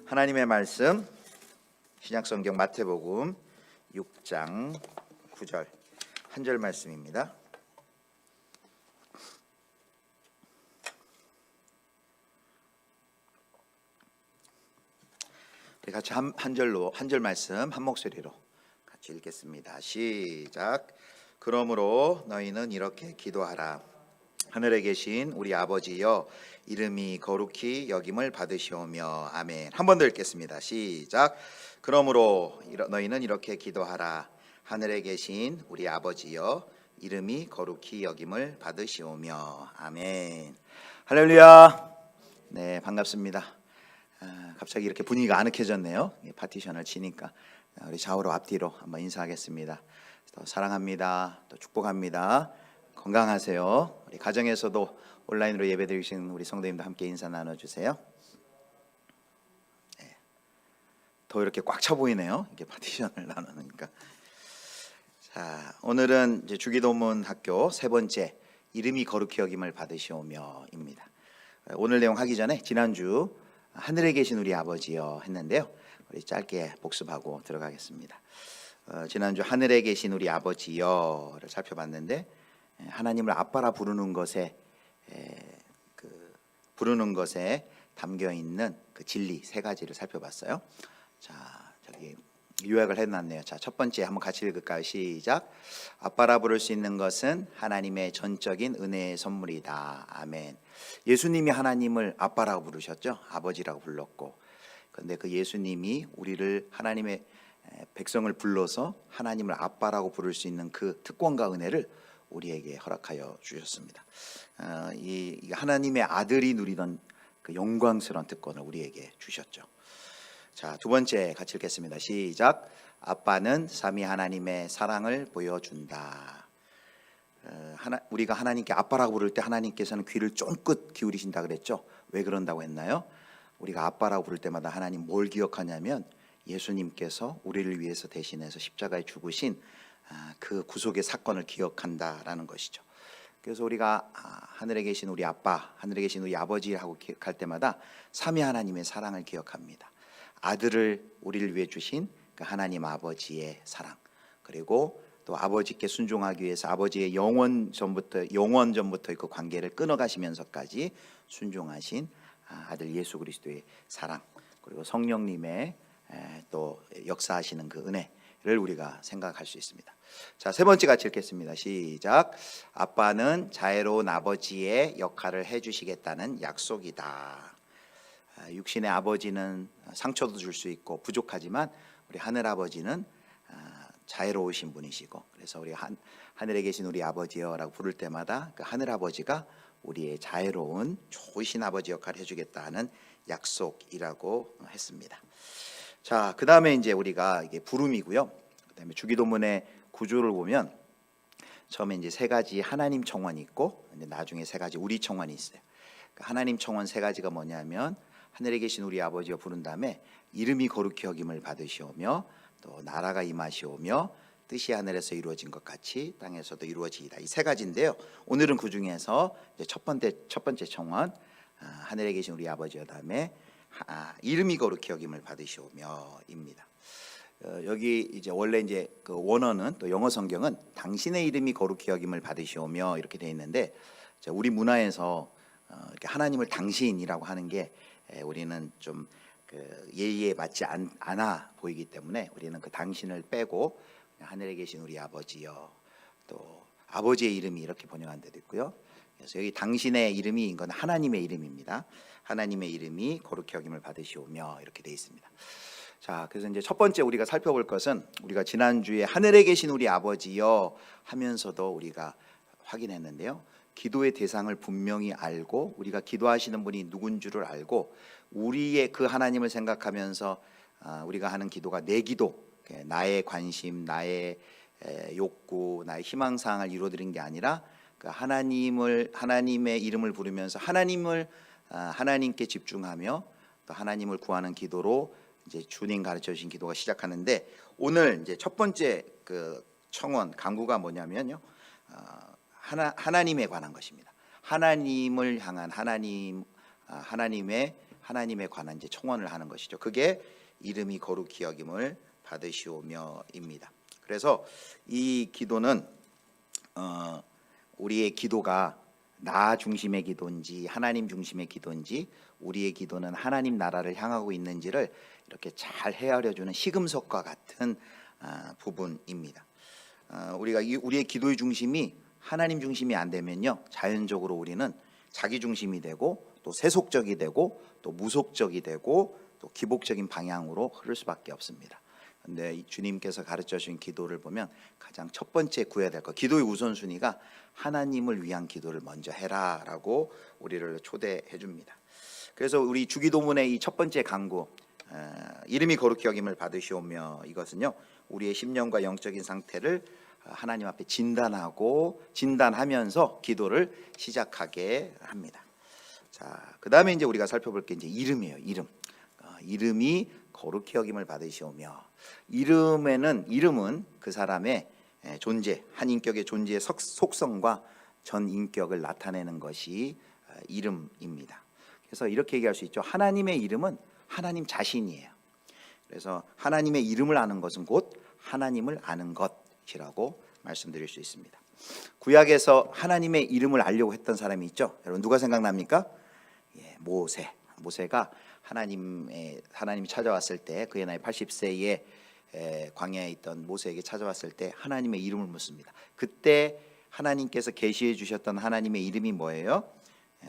하나님의 말씀 신약성경 마태복음 6장 9절 한 절 말씀입니다. 같이 한 절 말씀 한 목소리로 같이 읽겠습니다. 시작. 그러므로 너희는 이렇게 기도하라. 하늘에 계신 우리 아버지여, 이름이 거룩히 여김을 받으시오며. 아멘. 한 번 더 읽겠습니다. 시작. 그러므로 너희는 이렇게 기도하라. 하늘에 계신 우리 아버지여, 이름이 거룩히 여김을 받으시오며. 아멘. 할렐루야. 네, 반갑습니다. 갑자기 이렇게 분위기가 아늑해졌네요. 파티션을 치니까. 우리 좌우로 앞뒤로 한번 인사하겠습니다. 또 사랑합니다. 또 축복합니다. 건강하세요. 우리 가정에서도 온라인으로 예배드리신 우리 성도님도 함께 인사 나눠주세요. 네. 더 이렇게 꽉 차 보이네요. 이게 파티션을 나누니까. 자, 오늘은 이제 주기도문 학교 세 번째, 이름이 거룩히 여김을 받으시오며입니다. 오늘 내용 하기 전에 지난주 하늘에 계신 우리 아버지여 했는데요. 우리 짧게 복습하고 들어가겠습니다. 지난주 하늘에 계신 우리 아버지여를 살펴봤는데, 하나님을 아빠라 부르는 것에 담겨 있는 그 진리 세 가지를 살펴봤어요. 자, 저기 요약을 해놨네요. 자, 첫 번째 한번 같이 읽을까요? 시작. 아빠라 부를 수 있는 것은 하나님의 전적인 은혜의 선물이다. 아멘. 예수님이 하나님을 아빠라고 부르셨죠. 아버지라고 불렀고, 그런데 그 예수님이 우리를 하나님의 백성을 불러서 하나님을 아빠라고 부를 수 있는 그 특권과 은혜를 우리에게 허락하여 주셨습니다. 이 하나님의 아들이 누리던 그 영광스러운 특권을 우리에게 주셨죠. 자, 두 번째 같이 읽겠습니다. 시작. 아빠는 삼위 하나님의 사랑을 보여준다. 우리가 하나님께 아빠라고 부를 때 하나님께서는 귀를 쫑긋 기울이신다 그랬죠. 왜 그런다고 했나요? 우리가 아빠라고 부를 때마다 하나님 뭘 기억하냐면, 예수님께서 우리를 위해서 대신해서 십자가에 죽으신 그 구속의 사건을 기억한다라는 것이죠. 그래서 우리가 하늘에 계신 우리 아빠, 하늘에 계신 우리 아버지라고 기억할 때마다 삼위 하나님의 사랑을 기억합니다. 아들을 우리를 위해 주신 그 하나님 아버지의 사랑, 그리고 또 아버지께 순종하기 위해서 아버지의 영원 전부터 그 관계를 끊어가시면서까지 순종하신 아들 예수 그리스도의 사랑, 그리고 성령님의 또 역사하시는 그 은혜를 우리가 생각할 수 있습니다. 자, 세 번째 같이 읽겠습니다. 시작. 아빠는 자애로운 아버지의 역할을 해주시겠다는 약속이다. 육신의 아버지는 상처도 줄 수 있고 부족하지만, 우리 하늘 아버지는 자애로우신 분이시고, 그래서 우리 하늘에 계신 우리 아버지여라고 부를 때마다 그 하늘 아버지가 우리의 자애로운 좋으신 아버지 역할을 해주겠다는 약속이라고 했습니다. 자, 그 다음에 이제 우리가 이게 부름이고요. 그 다음에 주기도문의 구조를 보면, 처음에 이제 세 가지 하나님 청원이 있고, 이제 나중에 세 가지 우리 청원이 있어요. 하나님 청원 세 가지가 뭐냐면, 하늘에 계신 우리 아버지여 부른 다음에 이름이 거룩히 여김을 받으시오며, 또 나라가 임하시오며, 뜻이 하늘에서 이루어진 것 같이 땅에서도 이루어지이다. 이 세 가지인데요. 오늘은 그 중에서 첫 번째 청원, 하늘에 계신 우리 아버지여 다음에 이름이 거룩히 여김을 받으시오며입니다. 여기 이제 원래 이제 그 원어는, 또 영어 성경은 당신의 이름이 거룩히 여김을 받으시오며 이렇게 되어 있는데, 우리 문화에서 이렇게 하나님을 당신이라고 하는 게 우리는 좀 그 예의에 맞지 않아 보이기 때문에, 우리는 그 당신을 빼고 하늘에 계신 우리 아버지여, 또 아버지의 이름이 이렇게 번역한 데도 있고요. 그래서 여기 당신의 이름이 이건 하나님의 이름입니다. 하나님의 이름이 거룩히 여김을 받으시오며 이렇게 되어 있습니다. 자, 그래서 이제 첫 번째 우리가 살펴볼 것은, 우리가 지난주에 하늘에 계신 우리 아버지여 하면서도 우리가 확인했는데요. 기도의 대상을 분명히 알고, 우리가 기도하시는 분이 누군 줄을 알고, 우리의 그 하나님을 생각하면서 우리가 하는 기도가 내 기도, 나의 관심, 나의 욕구, 나의 희망사항을 이루어드린 게 아니라, 그 하나님의 이름을 부르면서 하나님께 집중하며 또 하나님을 구하는 기도로 이제 주님 가르쳐 주신 기도가 시작하는데, 오늘 이제 첫 번째 그 청원 간구가 뭐냐면요, 하나님에 관한 것입니다. 하나님을 향한 하나님의 하나님에 관한 이제 청원을 하는 것이죠. 그게 이름이 거룩히 여김을 받으시오며입니다. 그래서 이 기도는 우리의 기도가 나 중심의 기도인지 하나님 중심의 기도인지 우리의 기도는 하나님 나라를 향하고 있는지를 이렇게 잘 헤아려주는 시금석과 같은 부분입니다. 우리가 우리의 기도의 중심이 하나님 중심이 안 되면요, 자연적으로 우리는 자기 중심이 되고 또 세속적이 되고 또 무속적이 되고 또 기복적인 방향으로 흐를 수밖에 없습니다. 근데 주님께서 가르쳐 주신 기도를 보면 가장 첫 번째 구해야 될 것, 기도의 우선순위가 하나님을 위한 기도를 먼저 해라라고 우리를 초대해 줍니다. 그래서 우리 주기도문의 이 첫 번째 강구, 이름이 거룩히 여김을 받으시오며, 이것은요 우리의 심령과 영적인 상태를 하나님 앞에 진단하면서 기도를 시작하게 합니다. 자, 그 다음에 이제 우리가 살펴볼 게 이제 이름이에요. 이름이 거룩히 여김을 받으시오며, 이름은 그 사람의 존재, 한 인격의 존재의 속성과 전 인격을 나타내는 것이 이름입니다. 그래서 이렇게 얘기할 수 있죠. 하나님의 이름은 하나님 자신이에요. 그래서 하나님의 이름을 아는 것은 곧 하나님을 아는 것이라고 말씀드릴 수 있습니다. 구약에서 하나님의 이름을 알려고 했던 사람이 있죠. 여러분 누가 생각납니까? 모세가 하나님이 찾아왔을 때, 그의 나이 80세에 광야에 있던 모세에게 찾아왔을 때 하나님의 이름을 묻습니다. 그때 하나님께서 계시해 주셨던 하나님의 이름이 뭐예요?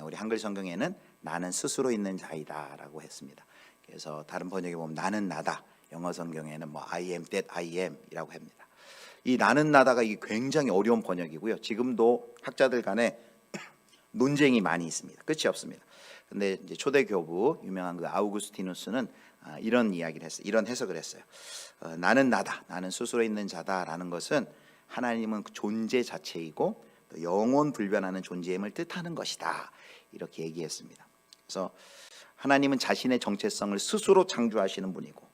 우리 한글 성경에는 나는 스스로 있는 자이다라고 했습니다. 그래서 다른 번역에 보면 나는 나다, 영어 성경에는 I am that I am이라고 합니다. 이 나는 나다가 이게 굉장히 어려운 번역이고요. 지금도 학자들 간에 논쟁이 많이 있습니다. 끝이 없습니다. 근데 이제 초대 교부 유명한 그 아우구스티누스는 이런 이야기를 했어요. 이런 해석을 했어요. 나는 나다, 나는 스스로 있는 자다라는 것은 하나님은 존재 자체이고 또 영원 불변하는 존재임을 뜻하는 것이다, 이렇게 얘기했습니다. 그래서 하나님은 자신의 정체성을 스스로 창조하시는 분이고,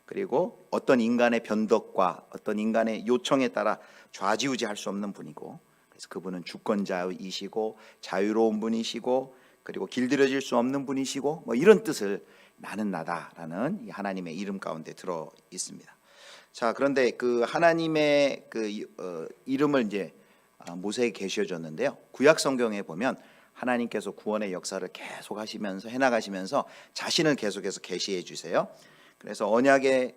그리고 어떤 인간의 변덕과 어떤 인간의 요청에 따라 좌지우지할 수 없는 분이고, 그래서 그분은 주권자이시고 자유로운 분이시고 그리고 길들여질 수 없는 분이시고, 이런 뜻을 나는 나다라는 이 하나님의 이름 가운데 들어 있습니다. 자, 그런데 그 하나님의 이름을 이제 모세에게 계시해 줬는데요. 구약 성경에 보면 하나님께서 구원의 역사를 계속 하시면서 해나가시면서 자신을 계속해서 계시해 주세요. 그래서 언약을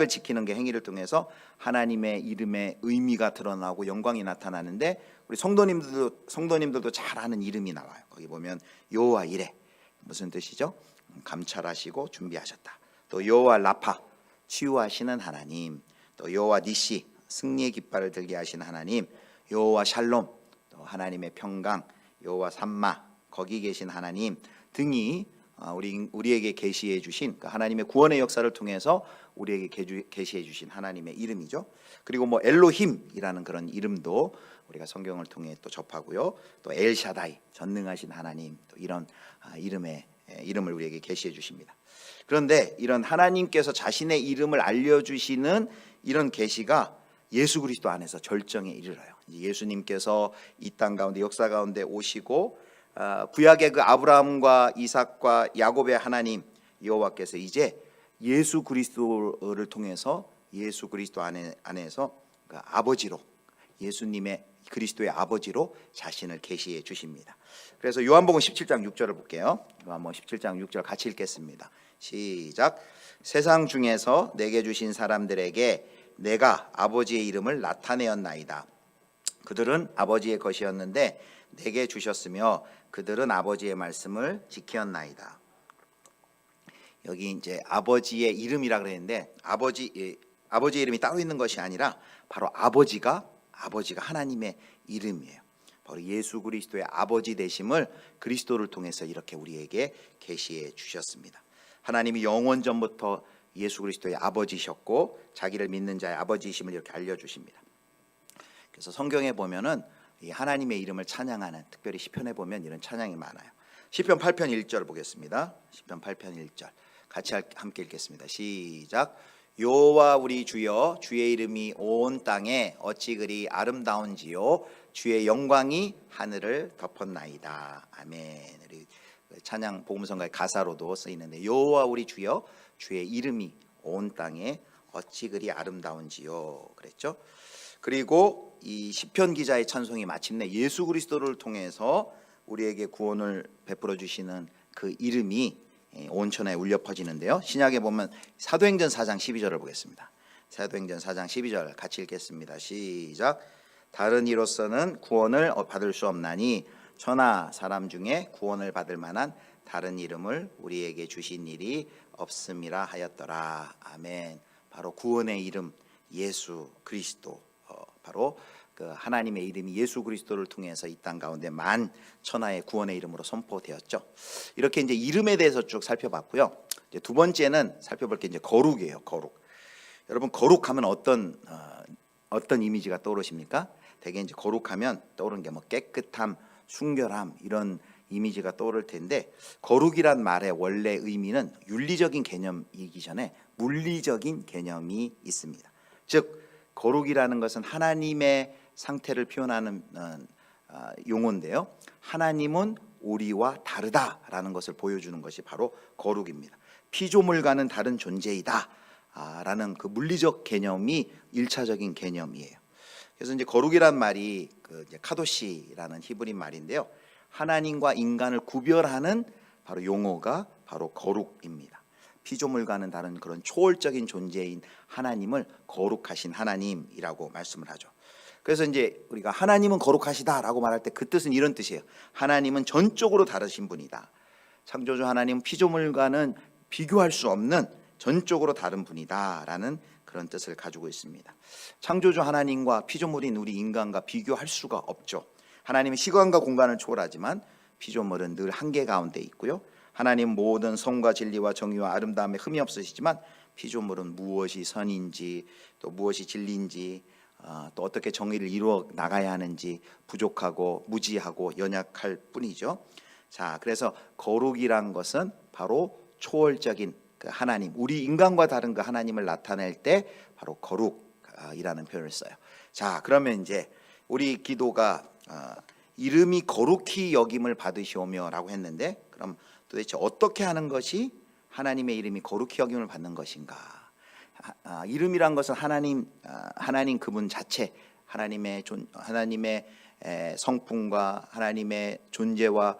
지키는 게 행위를 통해서 하나님의 이름의 의미가 드러나고 영광이 나타나는데, 우리 성도님들도 잘 아는 이름이 나와요. 거기 보면 여호와 이레, 무슨 뜻이죠? 감찰하시고 준비하셨다. 또 여호와 라파, 치유하시는 하나님. 또 여호와 니시, 승리의 깃발을 들게 하시는 하나님. 여호와 샬롬, 또 하나님의 평강. 여호와 삼마, 거기 계신 하나님 등이 우리에게 계시해 주신 하나님의 구원의 역사를 통해서 우리에게 계시해 주신 하나님의 이름이죠. 그리고 엘로힘이라는 그런 이름도 우리가 성경을 통해 또 접하고요. 또 엘샤다이, 전능하신 하나님, 또 이런 이름을 우리에게 계시해 주십니다. 그런데 이런 하나님께서 자신의 이름을 알려주시는 이런 계시가 예수 그리스도 안에서 절정에 이르러요. 예수님께서 이 땅 가운데 역사 가운데 오시고 구약의 그 아브라함과 이삭과 야곱의 하나님 여호와께서 이제 예수 그리스도를 통해서 예수 그리스도 안에서 그 아버지로, 예수님의 그리스도의 아버지로 자신을 계시해 주십니다. 그래서 요한복음 17장 6절을 볼게요. 요한복음 17장 6절 같이 읽겠습니다. 시작. 세상 중에서 내게 주신 사람들에게 내가 아버지의 이름을 나타내었나이다. 그들은 아버지의 것이었는데 내게 주셨으며 그들은 아버지의 말씀을 지켰나이다. 여기 이제 아버지의 이름이라 그랬는데 아버지의 이름이 따로 있는 것이 아니라 바로 아버지가 하나님의 이름이에요. 바로 예수 그리스도의 아버지 되심을 그리스도를 통해서 이렇게 우리에게 계시해 주셨습니다. 하나님이 영원 전부터 예수 그리스도의 아버지셨고 자기를 믿는 자의 아버지이심을 이렇게 알려주십니다. 그래서 성경에 보면은 이 하나님의 이름을 찬양하는, 특별히 시편에 보면 이런 찬양이 많아요. 시편 8편 1절 보겠습니다. 시편 8편 1절 같이 함께 읽겠습니다. 시작. 여호와 우리 주여, 주의 이름이 온 땅에 어찌 그리 아름다운지요, 주의 영광이 하늘을 덮었나이다. 아멘. 우리 찬양 복음성가의 가사로도 쓰이는데 여호와 우리 주여 주의 이름이 온 땅에 어찌 그리 아름다운지요 그랬죠. 그리고 이 시편 기자의 찬송이 마침내 예수 그리스도를 통해서 우리에게 구원을 베풀어 주시는 그 이름이 온 천하에 울려 퍼지는데요. 신약에 보면 사도행전 4장 12절을 보겠습니다. 사도행전 4장 12절 같이 읽겠습니다. 시작. 다른 이로서는 구원을 받을 수 없나니 천하 사람 중에 구원을 받을 만한 다른 이름을 우리에게 주신 일이 없음이라 하였더라. 아멘. 바로 구원의 이름 예수 그리스도, 바로 그 하나님의 이름이 예수 그리스도를 통해서 이 땅 가운데 만 천하의 구원의 이름으로 선포되었죠. 이렇게 이제 이름에 대해서 쭉 살펴봤고요. 이제 두 번째는 살펴볼 게 이제 거룩이에요. 거룩. 여러분 거룩하면 어떤 이미지가 떠오르십니까? 대개 이제 거룩하면 떠오르는 게 뭐 깨끗함, 순결함 이런 이미지가 떠오를 텐데 거룩이란 말의 원래 의미는 윤리적인 개념이기 전에 물리적인 개념이 있습니다. 즉 거룩이라는 것은 하나님의 상태를 표현하는 용어인데요. 하나님은 우리와 다르다라는 것을 보여주는 것이 바로 거룩입니다. 피조물과는 다른 존재이다 라는 그 물리적 개념이 1차적인 개념이에요. 그래서 이제 거룩이란 말이 그 이제 카도시라는 히브리 말인데요. 하나님과 인간을 구별하는 바로 용어가 바로 거룩입니다. 피조물과는 다른 그런 초월적인 존재인 하나님을 거룩하신 하나님이라고 말씀을 하죠. 그래서 이제 우리가 하나님은 거룩하시다라고 말할 때 그 뜻은 이런 뜻이에요. 하나님은 전적으로 다르신 분이다. 창조주 하나님은 피조물과는 비교할 수 없는 전적으로 다른 분이다라는 그런 뜻을 가지고 있습니다. 창조주 하나님과 피조물인 우리 인간과 비교할 수가 없죠. 하나님은 시간과 공간을 초월하지만 피조물은 늘 한계 가운데 있고요. 하나님은 모든 성과 진리와 정의와 아름다움에 흠이 없으시지만 피조물은 무엇이 선인지 또 무엇이 진리인지 또 어떻게 정의를 이루어 나가야 하는지 부족하고 무지하고 연약할 뿐이죠. 자, 그래서 거룩이란 것은 바로 초월적인 그 하나님, 우리 인간과 다른 그 하나님을 나타낼 때 바로 거룩이라는 표현을 써요. 자, 그러면 이제 우리 기도가 이름이 거룩히 여김을 받으시오며라고 했는데 그럼 도대체 어떻게 하는 것이 하나님의 이름이 거룩히 여김을 받는 것인가? 이름이란 것은 하나님 그분 자체, 하나님의 성품과 하나님의 존재와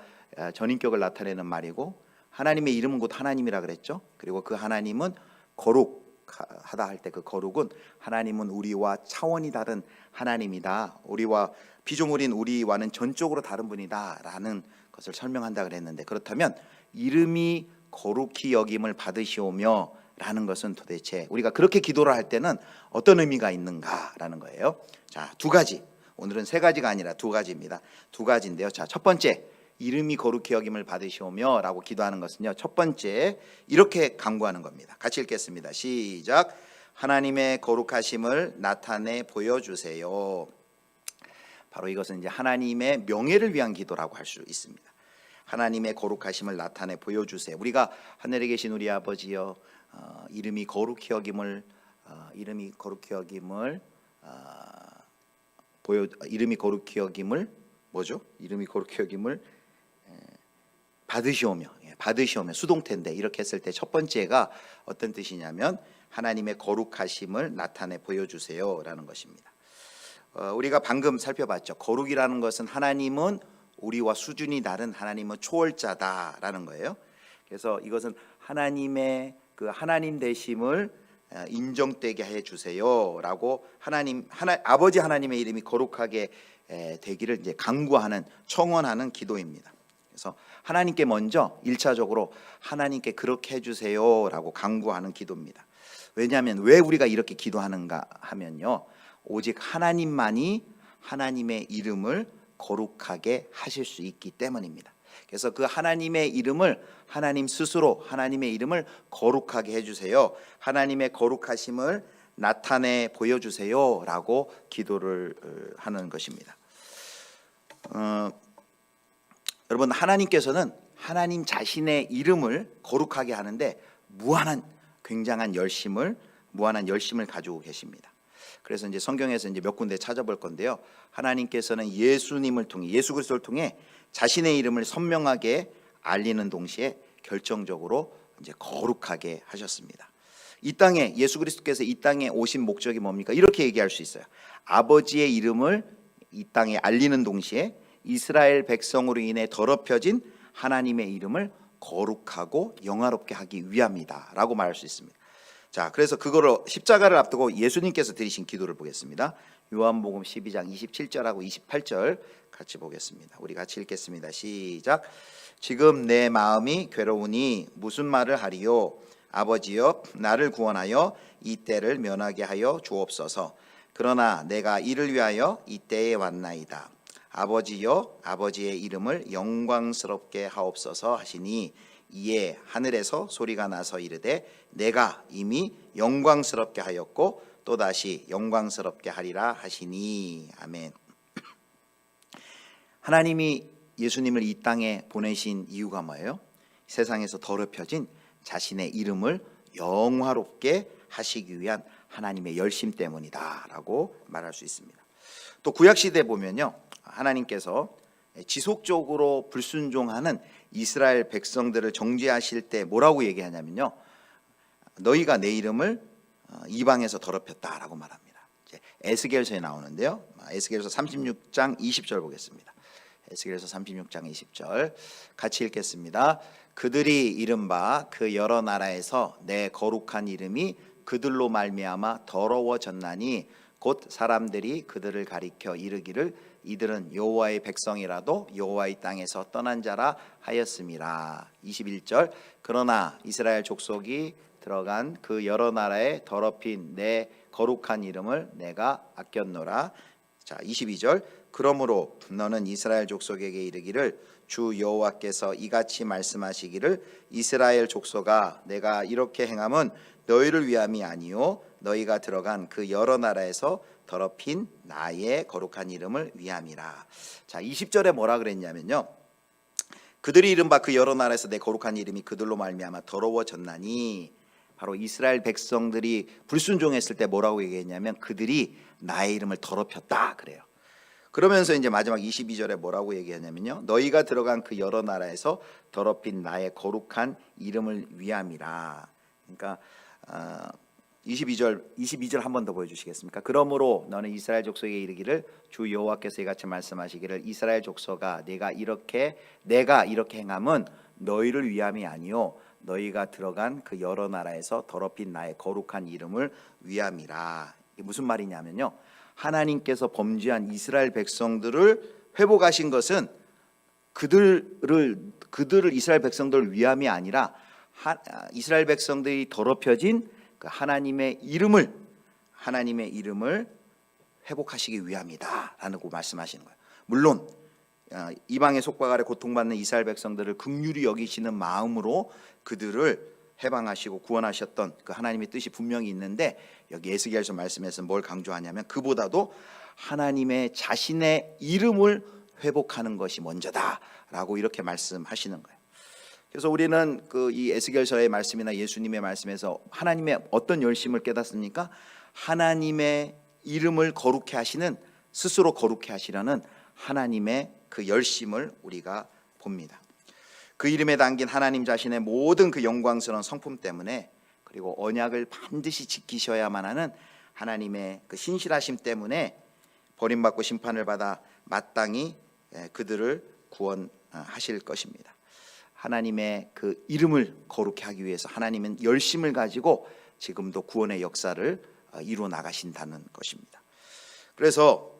전인격을 나타내는 말이고 하나님의 이름은 곧 하나님이라 그랬죠. 그리고 그 하나님은 거룩하다 할 때 그 거룩은 하나님은 우리와 차원이 다른 하나님이다. 우리와 피조물인 우리와는 전적으로 다른 분이다라는 것을 설명한다 그랬는데 그렇다면 이름이 거룩히 여김을 받으시오며 라는 것은 도대체 우리가 그렇게 기도를 할 때는 어떤 의미가 있는가라는 거예요. 자, 두 가지. 오늘은 세 가지가 아니라 두 가지입니다. 두 가지인데요. 자, 첫 번째 이름이 거룩히 여김을 받으시오며 라고 기도하는 것은요, 첫 번째 이렇게 간구하는 겁니다. 같이 읽겠습니다. 시작. 하나님의 거룩하심을 나타내 보여주세요. 바로 이것은 이제 하나님의 명예를 위한 기도라고 할 수 있습니다. 하나님의 거룩하심을 나타내 보여주세요. 우리가 하늘에 계신 우리 아버지여, 이름이 거룩히 여김을 뭐죠? 이름이 거룩히 여김을 받으시오며 수동태인데 이렇게 했을 때 첫 번째가 어떤 뜻이냐면 하나님의 거룩하심을 나타내 보여주세요라는 것입니다. 우리가 방금 살펴봤죠. 거룩이라는 것은 하나님은 우리와 수준이 다른 하나님은 초월자다라는 거예요. 그래서 이것은 하나님의 그 하나님 되심을 인정되게 해 주세요라고 아버지 하나님의 이름이 거룩하게 되기를 이제 간구하는 청원하는 기도입니다. 그래서 하나님께 먼저 1차적으로 하나님께 그렇게 해주세요라고 간구하는 기도입니다. 왜냐하면 왜 우리가 이렇게 기도하는가 하면요, 오직 하나님만이 하나님의 이름을 거룩하게 하실 수 있기 때문입니다. 그래서 그 하나님의 이름을 하나님 스스로 하나님의 이름을 거룩하게 해주세요, 하나님의 거룩하심을 나타내 보여주세요라고 기도를 하는 것입니다. 여러분, 하나님께서는 하나님 자신의 이름을 거룩하게 하는데 무한한 열심을 가지고 계십니다. 그래서 이제 성경에서 이제 몇 군데 찾아볼 건데요. 하나님께서는 예수 그리스도를 통해 자신의 이름을 선명하게 알리는 동시에 결정적으로 이제 거룩하게 하셨습니다. 이 땅에 예수 그리스도께서 이 땅에 오신 목적이 뭡니까? 이렇게 얘기할 수 있어요. 아버지의 이름을 이 땅에 알리는 동시에 이스라엘 백성으로 인해 더럽혀진 하나님의 이름을 거룩하고 영화롭게 하기 위함이다라고 말할 수 있습니다. 자, 그래서 그거를 십자가를 앞두고 예수님께서 드리신 기도를 보겠습니다. 요한복음 12장 27절하고 28절 같이 보겠습니다. 우리 같이 읽겠습니다. 시작. 지금 내 마음이 괴로우니 무슨 말을 하리요? 아버지여, 나를 구원하여 이 때를 면하게 하여 주옵소서. 그러나 내가 이를 위하여 이 때에 왔나이다. 아버지여, 아버지의 이름을 영광스럽게 하옵소서 하시니 이에 하늘에서 소리가 나서 이르되 내가 이미 영광스럽게 하였고 또다시 영광스럽게 하리라 하시니. 아멘. 하나님이 예수님을 이 땅에 보내신 이유가 뭐예요? 세상에서 더럽혀진 자신의 이름을 영화롭게 하시기 위한 하나님의 열심 때문이다라고 말할 수 있습니다. 또 구약시대에 보면요, 하나님께서 지속적으로 불순종하는 이스라엘 백성들을 정죄하실 때 뭐라고 얘기하냐면요, 너희가 내 이름을 이방에서 더럽혔다라고 말합니다. 에스겔서에 나오는데요, 에스겔서 36장 20절 보겠습니다. 에스겔서 36장 20절 같이 읽겠습니다. 그들이 이른바 그 여러 나라에서 내 거룩한 이름이 그들로 말미암아 더러워졌나니 곧 사람들이 그들을 가리켜 이르기를 이들은 여호와의 백성이라도 여호와의 땅에서 떠난 자라 하였음이라. 21절 그러나 이스라엘 족속이 들어간 그 여러 나라에 더럽힌 내 거룩한 이름을 내가 아꼈노라. 자, 22절 그러므로 너는 이스라엘 족속에게 이르기를 주 여호와께서 이같이 말씀하시기를 이스라엘 족속아, 내가 이렇게 행함은 너희를 위함이 아니요 너희가 들어간 그 여러 나라에서 더럽힌 나의 거룩한 이름을 위함이라. 자, 20절에 뭐라 그랬냐면요, 그들이 이른바 그 여러 나라에서 내 거룩한 이름이 그들로 말미암아 더러워졌나니, 바로 이스라엘 백성들이 불순종했을 때 뭐라고 얘기했냐면 그들이 나의 이름을 더럽혔다 그래요. 그러면서 이제 마지막 22절에 뭐라고 얘기하냐면요, 너희가 들어간 그 여러 나라에서 더럽힌 나의 거룩한 이름을 위함이라. 그러니까 22절 한 번 더 보여주시겠습니까? 그러므로 너는 이스라엘 족속에 이르기를 주 여호와께서 이같이 말씀하시기를 이스라엘 족속아, 내가 이렇게 행함은 너희를 위함이 아니요 너희가 들어간 그 여러 나라에서 더럽힌 나의 거룩한 이름을 위함이라. 이게 무슨 말이냐면요, 하나님께서 범죄한 이스라엘 백성들을 회복하신 것은 그들을 이스라엘 백성들을 위함이 아니라 이스라엘 백성들이 더럽혀진 그 하나님의 이름을 회복하시기 위함이다라는 거 말씀하시는 거예요. 물론 이방의 속박 아래 고통받는 이스라엘 백성들을 긍휼히 여기시는 마음으로 그들을 해방하시고 구원하셨던 그 하나님의 뜻이 분명히 있는데, 여기 에스겔서 말씀에서 뭘 강조하냐면 그보다도 하나님의 자신의 이름을 회복하는 것이 먼저다라고 이렇게 말씀하시는 거예요. 그래서 우리는 그 이 에스겔서의 말씀이나 예수님의 말씀에서 하나님의 어떤 열심을 깨닫습니까? 하나님의 이름을 거룩해 하시는, 스스로 거룩해 하시려는 하나님의 그 열심을 우리가 봅니다. 그 이름에 담긴 하나님 자신의 모든 그 영광스러운 성품 때문에, 그리고 언약을 반드시 지키셔야만 하는 하나님의 그 신실하심 때문에 버림받고 심판을 받아 마땅히 그들을 구원하실 것입니다. 하나님의 그 이름을 거룩히 하기 위해서 하나님은 열심을 가지고 지금도 구원의 역사를 이루어 나가신다는 것입니다. 그래서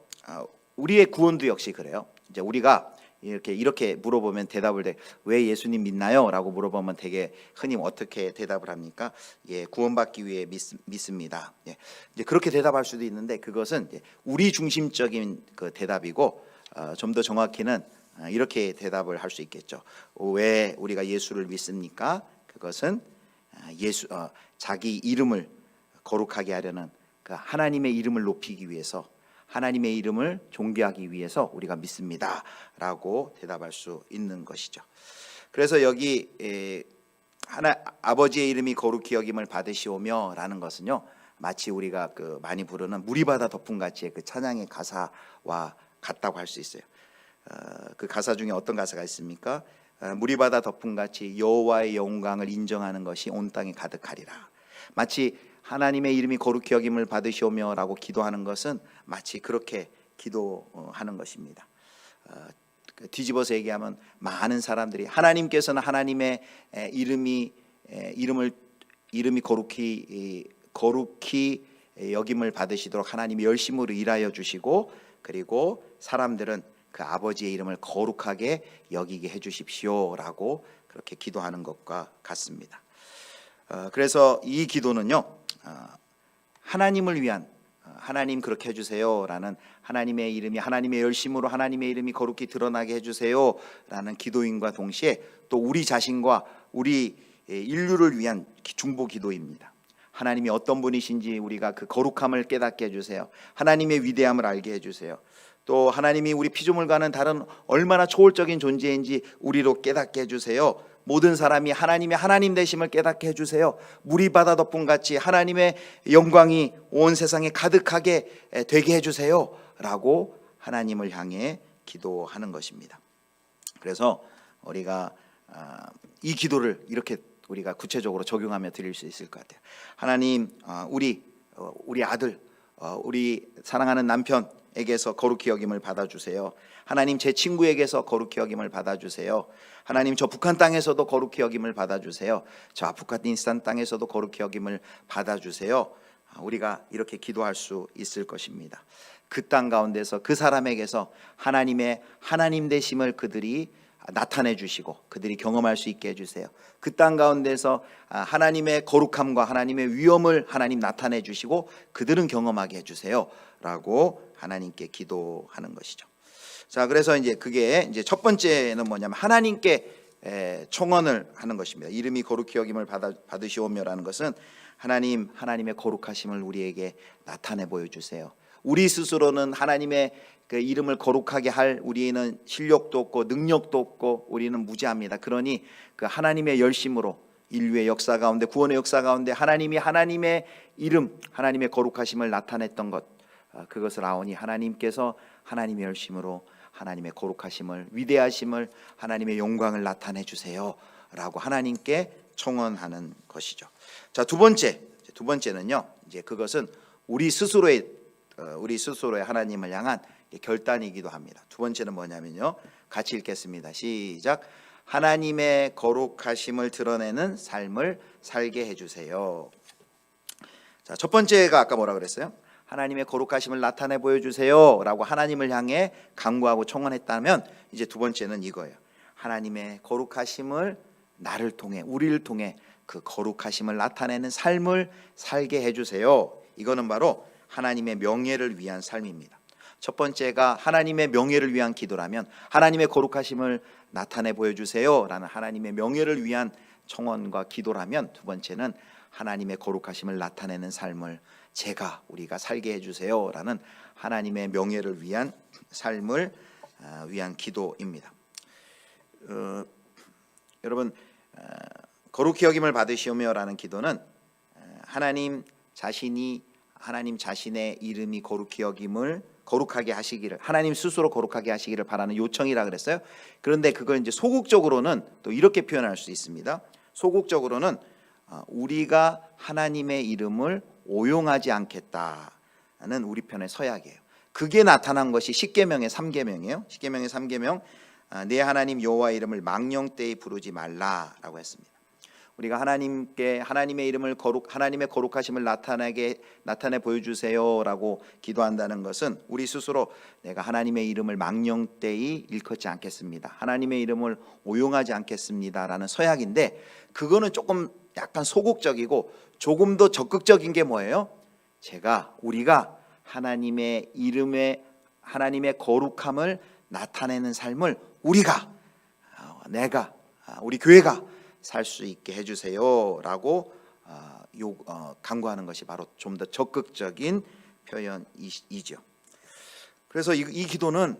우리의 구원도 역시 그래요. 이제 우리가 이렇게 물어보면 대답을 왜 예수님 믿나요? 라고 물어보면 되게 흔히 어떻게 대답을 합니까? 예, 구원받기 위해 믿습니다. 예, 이제 그렇게 대답할 수도 있는데 그것은 우리 중심적인 그 대답이고, 좀 더 정확히는 이렇게 대답을 할 수 있겠죠. 왜 우리가 예수를 믿습니까? 그것은 자기 이름을 거룩하게 하려는 그 하나님의 이름을 높이기 위해서, 하나님의 이름을 존귀하기 위해서 우리가 믿습니다라고 대답할 수 있는 것이죠. 그래서 여기 아버지의 이름이 거룩히 여김을 받으시오며라는 것은요, 마치 우리가 그 많이 부르는 물이 바다 덮음 같이의 그 찬양의 가사와 같다고 할 수 있어요. 그 가사 중에 어떤 가사가 있습니까? 물이 바다 덮음같이 여호와의 영광을 인정하는 것이 온 땅에 가득하리라. 마치 하나님의 이름이 거룩히 여김을 받으시오며라고 기도하는 것은 마치 그렇게 기도하는 것입니다. 뒤집어서 얘기하면 많은 사람들이 하나님께서는 하나님의 이름이 거룩히 여김을 받으시도록 하나님이 열심으로 일하여 주시고, 그리고 사람들은 그 아버지의 이름을 거룩하게 여기게 해주십시오라고 그렇게 기도하는 것과 같습니다. 그래서 이 기도는요, 하나님을 위한, 하나님 그렇게 해주세요라는 하나님의 이름이, 하나님의 열심으로 하나님의 이름이 거룩히 드러나게 해주세요라는 기도인과 동시에 또 우리 자신과 우리 인류를 위한 중보 기도입니다. 하나님이 어떤 분이신지 우리가 그 거룩함을 깨닫게 해주세요. 하나님의 위대함을 알게 해주세요. 또 하나님이 우리 피조물과는 다른 얼마나 초월적인 존재인지 우리로 깨닫게 해주세요. 모든 사람이 하나님의 하나님 되심을 깨닫게 해주세요. 물이 바다 덮음같이 하나님의 영광이 온 세상에 가득하게 되게 해주세요 라고 하나님을 향해 기도하는 것입니다. 그래서 우리가 이 기도를 이렇게 우리가 구체적으로 적용하며 드릴 수 있을 것 같아요. 하나님, 우리 아들, 우리 사랑하는 남편에게서 거룩히 여김을 받아주세요. 하나님, 제 친구에게서 거룩히 여김을 받아주세요. 하나님, 저 북한 땅에서도 거룩히 여김을 받아주세요. 저 아프가니스탄 땅에서도 거룩히 여김을 받아주세요. 우리가 이렇게 기도할 수 있을 것입니다. 그 땅 가운데서 그 사람에게서 하나님의 하나님 되심을 그들이 나타내 주시고 그들이 경험할 수 있게 해주세요. 그 땅 가운데서 하나님의 거룩함과 하나님의 위엄을 하나님 나타내 주시고 그들은 경험하게 해주세요 라고 하나님께 기도하는 것이죠. 자, 그래서 이제 그게 이제 첫 번째는 뭐냐면 하나님께 청원을 하는 것입니다. 이름이 거룩히 여김을 받으시오며라는 것은 하나님의 거룩하심을 우리에게 나타내 보여주세요. 우리 스스로는 하나님의 그 이름을 거룩하게 할 우리는 실력도 없고 능력도 없고 우리는 무지합니다. 그러니 그 하나님의 열심으로 인류의 역사 가운데, 구원의 역사 가운데 하나님의 이름, 하나님의 거룩하심을 나타냈던 것, 그것을 아오니 하나님께서 하나님의 열심으로 하나님의 거룩하심을, 위대하심을, 하나님의 영광을 나타내 주세요 라고 하나님께 청원하는 것이죠. 자, 두 번째는요, 이제 그것은 우리 스스로의 하나님을 향한 결단이기도 합니다. 두 번째는 뭐냐면요, 같이 읽겠습니다. 시작. 하나님의 거룩하심을 드러내는 삶을 살게 해주세요. 자, 첫 번째가 아까 뭐라 그랬어요? 하나님의 거룩하심을 나타내 보여주세요 라고 하나님을 향해 간구하고 청원했다면, 이제 두 번째는 이거예요. 하나님의 거룩하심을 나를 통해, 우리를 통해 그 거룩하심을 나타내는 삶을 살게 해주세요. 이거는 바로 하나님의 명예를 위한 삶입니다. 첫 번째가 하나님의 명예를 위한 기도라면, 하나님의 거룩하심을 나타내 보여주세요 라는 하나님의 명예를 위한 청원과 기도라면, 두 번째는 하나님의 거룩하심을 나타내는 삶을 우리가 살게 해주세요 라는 하나님의 명예를 위한 삶을 위한 기도입니다. 여러분, 거룩히 여김을 받으시오며 라는 기도는 하나님 자신의 이름이 거룩하게 하시기를, 하나님 스스로 거룩하게 하시기를 바라는 요청이라 그랬어요. 그런데 그걸 이제 소극적으로는 또 이렇게 표현할 수 있습니다. 소극적으로는 우리가 하나님의 이름을 오용하지 않겠다는 우리 편의 서약이에요. 그게 나타난 것이 십계명의 3계명이에요. 십계명의 3계명, 내 하나님 여호와의 이름을 망령되이 부르지 말라라고 했습니다. 우리가 하나님의 이름을 하나님의 거룩하심을 나타내 보여주세요라고 기도한다는 것은 우리 스스로 내가 하나님의 이름을 망령되이 일컫지 않겠습니다, 하나님의 이름을 오용하지 않겠습니다라는 서약인데, 그거는 조금 약간 소극적이고 조금 더 적극적인 게 뭐예요? 우리가 하나님의 이름에 하나님의 거룩함을 나타내는 삶을 우리 교회가 살 수 있게 해주세요라고 간구하는 것이 바로 좀 더 적극적인 표현이죠. 그래서 이 기도는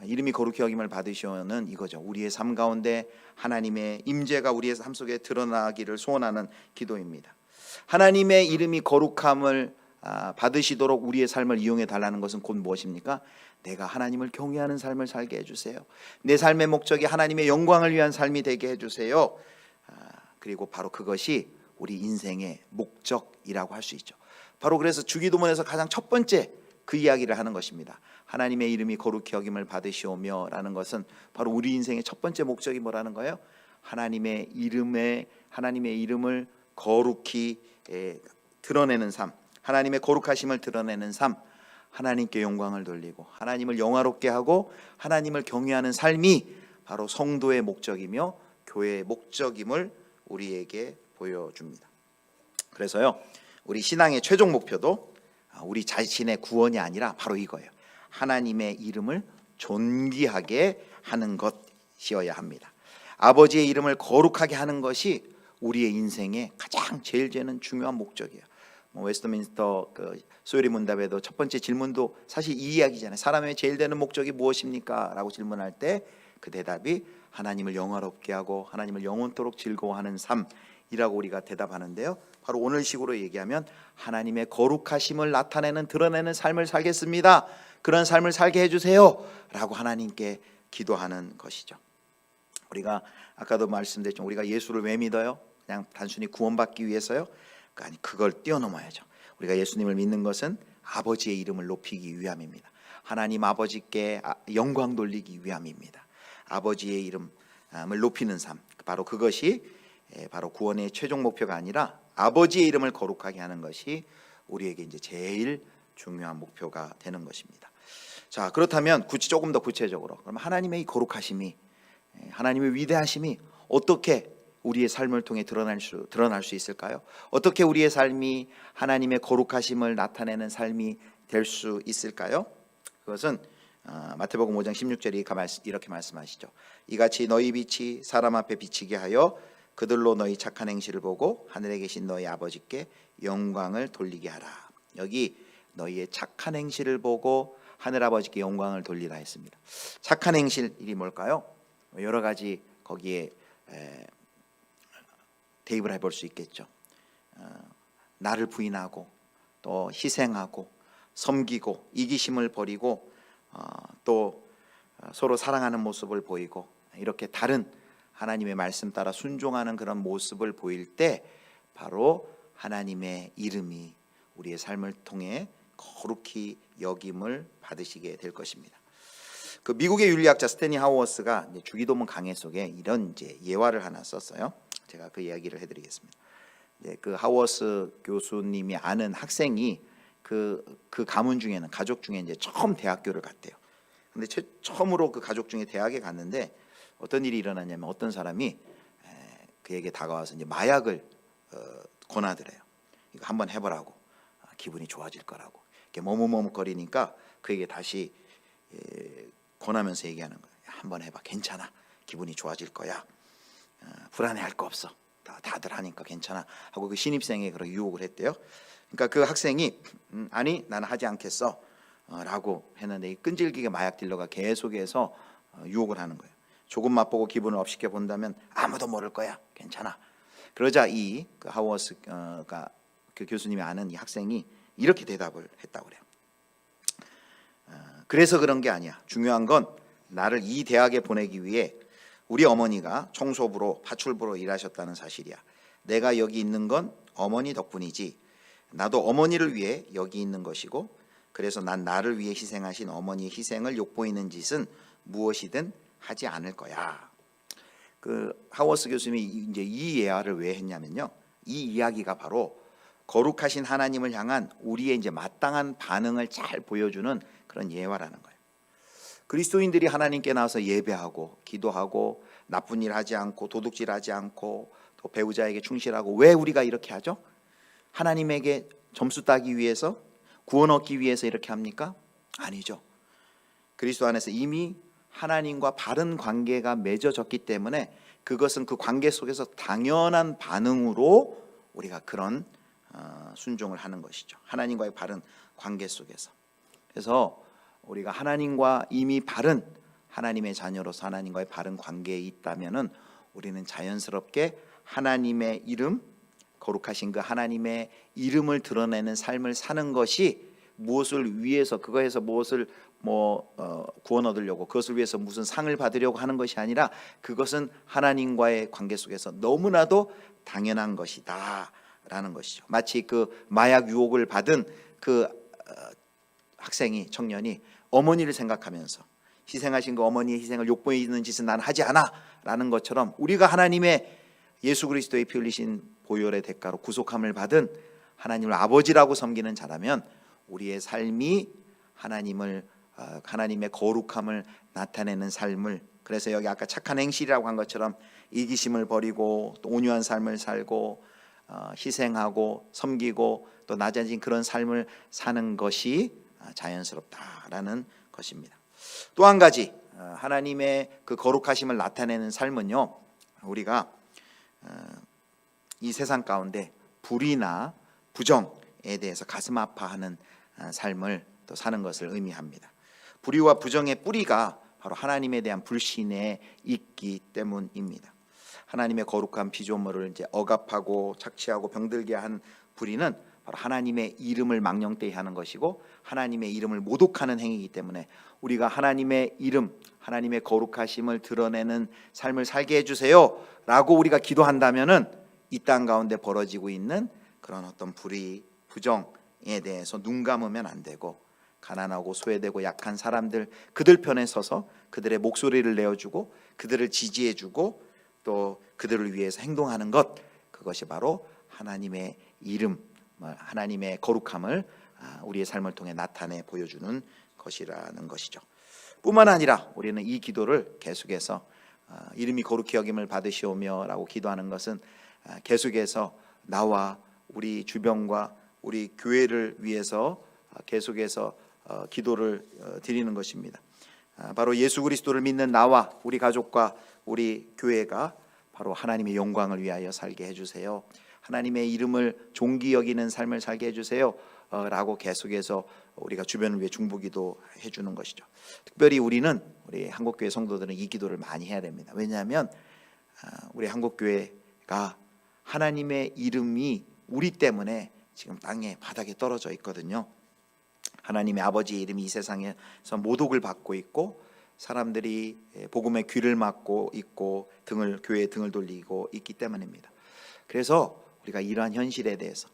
이름이 거룩히 여김을 받으시오는 이거죠. 우리의 삶 가운데 하나님의 임재가 우리의 삶 속에 드러나기를 소원하는 기도입니다. 하나님의 이름이 거룩함을 받으시도록 우리의 삶을 이용해 달라는 것은 곧 무엇입니까? 내가 하나님을 경외하는 삶을 살게 해주세요. 내 삶의 목적이 하나님의 영광을 위한 삶이 되게 해주세요. 그리고 바로 그것이 우리 인생의 목적이라고 할 수 있죠. 바로 그래서 주기도문에서 가장 첫 번째 그 이야기를 하는 것입니다. 하나님의 이름이 거룩히 여김을 받으시오며 라는 것은 바로 우리 인생의 첫 번째 목적이 뭐라는 거예요? 하나님의 이름을 거룩히 드러내는 삶, 하나님의 거룩하심을 드러내는 삶, 하나님께 영광을 돌리고 하나님을 영화롭게 하고 하나님을 경외하는 삶이 바로 성도의 목적이며 교회의 목적임을 우리에게 보여줍니다. 그래서요, 우리 신앙의 최종 목표도 우리 자신의 구원이 아니라 바로 이거예요. 하나님의 이름을 존귀하게 하는 것이어야 합니다. 아버지의 이름을 거룩하게 하는 것이 우리의 인생의 가장 제일 중요한 목적이에요. 웨스트민스터 소요리 문답에도 첫 번째 질문도 사실 이 이야기잖아요. 사람의 제일 되는 목적이 무엇입니까? 라고 질문할 때 그 대답이 하나님을 영화롭게 하고 하나님을 영원토록 즐거워하는 삶이라고 우리가 대답하는데요, 바로 오늘 식으로 얘기하면 하나님의 거룩하심을 나타내는 드러내는 삶을 살겠습니다. 그런 삶을 살게 해주세요 라고 하나님께 기도하는 것이죠. 우리가 아까도 말씀드렸지만 우리가 예수를 왜 믿어요? 그냥 단순히 구원받기 위해서요? 아니, 그걸 뛰어넘어야죠. 우리가 예수님을 믿는 것은 아버지의 이름을 높이기 위함입니다. 하나님 아버지께 영광 돌리기 위함입니다. 아버지의 이름을 높이는 삶, 바로 그것이 바로 구원의 최종 목표가 아니라 아버지의 이름을 거룩하게 하는 것이 우리에게 이제 제일 중요한 목표가 되는 것입니다. 자, 그렇다면 조금 더 구체적으로, 그럼 하나님의 이 거룩하심이, 하나님의 위대하심이 어떻게 우리의 삶을 통해 드러날 수 있을까요? 어떻게 우리의 삶이 하나님의 거룩하심을 나타내는 삶이 될 수 있을까요? 그것은 마태복음 5장 16절이 이렇게 말씀하시죠. 이같이 너희 빛이 사람 앞에 비치게 하여 그들로 너희 착한 행실을 보고 하늘에 계신 너희 아버지께 영광을 돌리게 하라. 여기 너희의 착한 행실을 보고 하늘 아버지께 영광을 돌리라 했습니다. 착한 행실이 뭘까요? 여러 가지 거기에 대입을 해볼 수 있겠죠. 나를 부인하고 또 희생하고 섬기고 이기심을 버리고 또 서로 사랑하는 모습을 보이고 이렇게 다른 하나님의 말씀 따라 순종하는 그런 모습을 보일 때 바로 하나님의 이름이 우리의 삶을 통해 거룩히 여김을 받으시게 될 것입니다. 그 미국의 윤리학자 스탠리 하워스가 주기도문 강해 속에 이런 이제 예화를 하나 썼어요. 제가 그 이야기를 해드리겠습니다. 그 하워스 교수님이 아는 학생이 그 가문 중에는 가족 중에 이제 처음 대학교를 갔대요. 근데 처음으로 그 가족 중에 대학에 갔는데 어떤 일이 일어났냐면 어떤 사람이 그에게 다가와서 이제 마약을 권하더래요. 이거 한번 해보라고, 기분이 좋아질 거라고. 이렇게 머뭇머뭇거리니까 그에게 다시 권하면서 얘기하는 거예요. 한번 해봐, 괜찮아, 기분이 좋아질 거야, 불안해할 거 없어, 다들 하니까 괜찮아 하고 그 신입생에게 그런 유혹을 했대요. 그러니까 그 학생이 아니 나는 하지 않겠어 라고 했는데 이 끈질기게 마약 딜러가 계속해서 유혹을 하는 거예요. 조금 맛보고 기분을 업시켜 본다면 아무도 모를 거야, 괜찮아. 그러자 그 하워스가 그 교수님이 아는 이 학생이 이렇게 대답을 했다고 그래요. 그래서 그런 게 아니야. 중요한 건 나를 이 대학에 보내기 위해 우리 어머니가 청소부로 파출부로 일하셨다는 사실이야. 내가 여기 있는 건 어머니 덕분이지. 나도 어머니를 위해 여기 있는 것이고, 그래서 난 나를 위해 희생하신 어머니의 희생을 욕보이는 짓은 무엇이든 하지 않을 거야. 그 하워스 교수님이 이제 이 예화를 왜 했냐면요, 이 이야기가 바로 거룩하신 하나님을 향한 우리의 이제 마땅한 반응을 잘 보여주는 그런 예화라는 거예요. 그리스도인들이 하나님께 나와서 예배하고 기도하고 나쁜 일 하지 않고 도둑질하지 않고 또 배우자에게 충실하고, 왜 우리가 이렇게 하죠? 하나님에게 점수 따기 위해서, 구원 얻기 위해서 이렇게 합니까? 아니죠. 그리스도 안에서 이미 하나님과 바른 관계가 맺어졌기 때문에 그것은 그 관계 속에서 당연한 반응으로 우리가 그런 순종을 하는 것이죠. 하나님과의 바른 관계 속에서. 그래서 우리가 하나님과 이미 바른 하나님의 자녀로서 하나님과의 바른 관계에 있다면은 우리는 자연스럽게 하나님의 이름 거룩하신 그 하나님의 이름을 드러내는 삶을 사는 것이 무엇을 위해서, 그거에서 무엇을 구원 얻으려고, 그것을 위해서 무슨 상을 받으려고 하는 것이 아니라 그것은 하나님과의 관계 속에서 너무나도 당연한 것이다 라는 것이죠. 마치 그 마약 유혹을 받은 그 학생이, 청년이 어머니를 생각하면서 희생하신 그 어머니의 희생을 욕보이는 짓은 나는 하지 않아 라는 것처럼, 우리가 하나님의 예수 그리스도의 피 흘리신 보혈의 대가로 구속함을 받은 하나님을 아버지라고 섬기는 자라면 우리의 삶이 하나님의 거룩함을 나타내는 삶을, 그래서 여기 아까 착한 행실이라고 한 것처럼 이기심을 버리고 또 온유한 삶을 살고 희생하고 섬기고 또 낮아진 그런 삶을 사는 것이 자연스럽다라는 것입니다. 또 한 가지 하나님의 그 거룩하심을 나타내는 삶은요, 우리가 이 세상 가운데 불의나 부정에 대해서 가슴 아파하는 삶을 또 사는 것을 의미합니다. 불의와 부정의 뿌리가 바로 하나님에 대한 불신에 있기 때문입니다. 하나님의 거룩한 피조물을 이제 억압하고 착취하고 병들게 한 불의는 바로 하나님의 이름을 망령되이 하는 것이고 하나님의 이름을 모독하는 행위이기 때문에 우리가 하나님의 이름, 하나님의 거룩하심을 드러내는 삶을 살게 해주세요 라고 우리가 기도한다면은 이 땅 가운데 벌어지고 있는 그런 어떤 불의, 부정에 대해서 눈 감으면 안 되고, 가난하고 소외되고 약한 사람들, 그들 편에 서서 그들의 목소리를 내어주고 그들을 지지해주고 또 그들을 위해서 행동하는 것, 그것이 바로 하나님의 이름, 하나님의 거룩함을 우리의 삶을 통해 나타내 보여주는 것이라는 것이죠. 뿐만 아니라 우리는 이 기도를 계속해서 이름이 거룩히 여김을 받으시오며 라고 기도하는 것은 계속해서 나와 우리 주변과 우리 교회를 위해서 계속해서 기도를 드리는 것입니다. 바로 예수 그리스도를 믿는 나와 우리 가족과 우리 교회가 바로 하나님의 영광을 위하여 살게 해주세요. 하나님의 이름을 존귀 여기는 삶을 살게 해주세요 라고 계속해서 우리가 주변을 위해 중보기도 해주는 것이죠. 특별히 우리 한국교회 성도들은 이 기도를 많이 해야 됩니다. 왜냐하면 우리 한국교회가 하나님의 이름이 우리 때문에 지금 땅에 바닥에 떨어져 있거든요. 하나님의 아버지의 이름이 이 세상에서 모독을 받고 있고 사람들이 복음의 귀를 막고 있고 교회에 등을 돌리고 있기 때문입니다. 그래서 우리가 이러한 현실에 대해서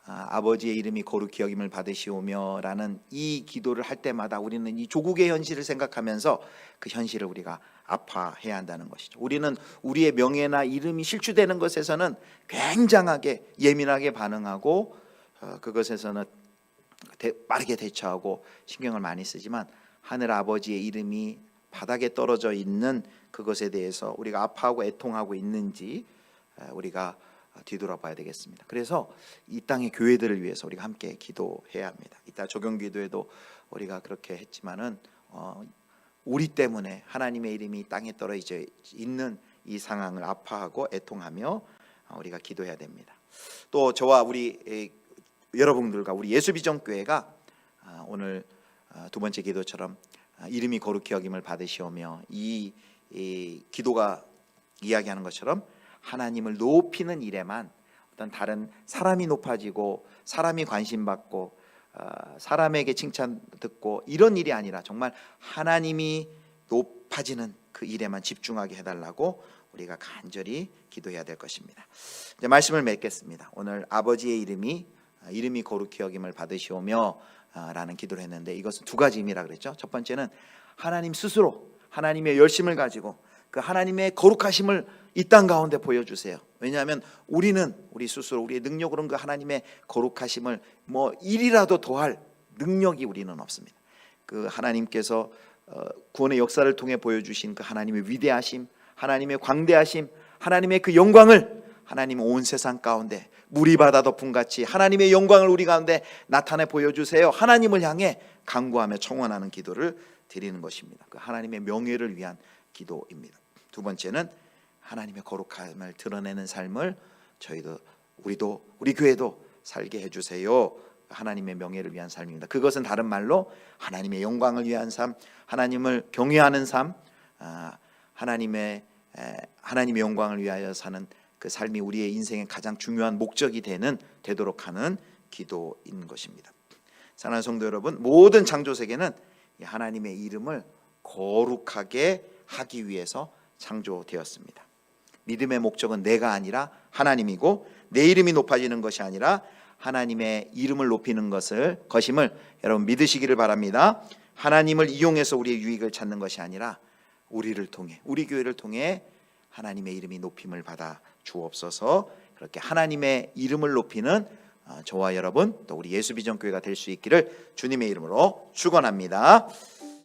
아버지의 이름이 거룩히 여김을 받으시오며 라는 이 기도를 할 때마다 우리는 이 조국의 현실을 생각하면서 그 현실을 우리가 아파해야 한다는 것이죠. 우리는 우리의 명예나 이름이 실추되는 것에서는 굉장하게 예민하게 반응하고 그것에서는 빠르게 대처하고 신경을 많이 쓰지만 하늘 아버지의 이름이 바닥에 떨어져 있는 그것에 대해서 우리가 아파하고 애통하고 있는지 우리가 뒤돌아봐야 되겠습니다. 그래서 이 땅의 교회들을 위해서 우리가 함께 기도해야 합니다. 이따 조경기도에도 우리가 그렇게 했지만은 우리 때문에 하나님의 이름이 땅에 떨어져 있는 이 상황을 아파하고 애통하며 우리가 기도해야 됩니다. 또 저와 우리 여러분들과 우리 예수비전교회가 오늘 두 번째 기도처럼 이름이 거룩히 여김을 받으시오며 이 기도가 이야기하는 것처럼 하나님을 높이는 일에만 어떤 다른 사람이 높아지고 사람이 관심받고 사람에게 칭찬 듣고 이런 일이 아니라 정말 하나님이 높아지는 그 일에만 집중하게 해달라고 우리가 간절히 기도해야 될 것입니다. 이제 말씀을 맺겠습니다. 오늘 아버지의 이름이 거룩히 여김을 받으시오며 라는 기도를 했는데 이것은 두 가지 의미라 그랬죠. 첫 번째는 하나님 스스로 하나님의 열심을 가지고 그 하나님의 거룩하심을 이 땅 가운데 보여주세요. 왜냐하면 우리 스스로 우리의 능력으로는 그 하나님의 거룩하심을 일이라도 더할 능력이 우리는 없습니다. 그 하나님께서 구원의 역사를 통해 보여주신 그 하나님의 위대하심, 하나님의 광대하심, 하나님의 그 영광을 하나님은 온 세상 가운데 물이 바다 덮음같이 하나님의 영광을 우리 가운데 나타내 보여주세요. 하나님을 향해 간구하며 청원하는 기도를 드리는 것입니다. 그 하나님의 명예를 위한 기도입니다. 두 번째는 하나님의 거룩함을 드러내는 삶을 우리 교회도 살게 해주세요. 하나님의 명예를 위한 삶입니다. 그것은 다른 말로 하나님의 영광을 위한 삶, 하나님을 경외하는 삶, 하나님의 영광을 위하여 사는 그 삶이 우리의 인생의 가장 중요한 목적이 되도록 하는 기도인 것입니다. 사랑하는 성도 여러분, 모든 창조 세계는 하나님의 이름을 거룩하게 하기 위해서 창조되었습니다. 믿음의 목적은 내가 아니라 하나님이고, 내 이름이 높아지는 것이 아니라 하나님의 이름을 높이는 것임을 여러분 믿으시기를 바랍니다. 하나님을 이용해서 우리의 유익을 찾는 것이 아니라 우리를 통해, 우리 교회를 통해 하나님의 이름이 높임을 받아 주옵소서. 그렇게 하나님의 이름을 높이는 저와 여러분, 또 우리 예수비전교회가 될 수 있기를 주님의 이름으로 축원합니다.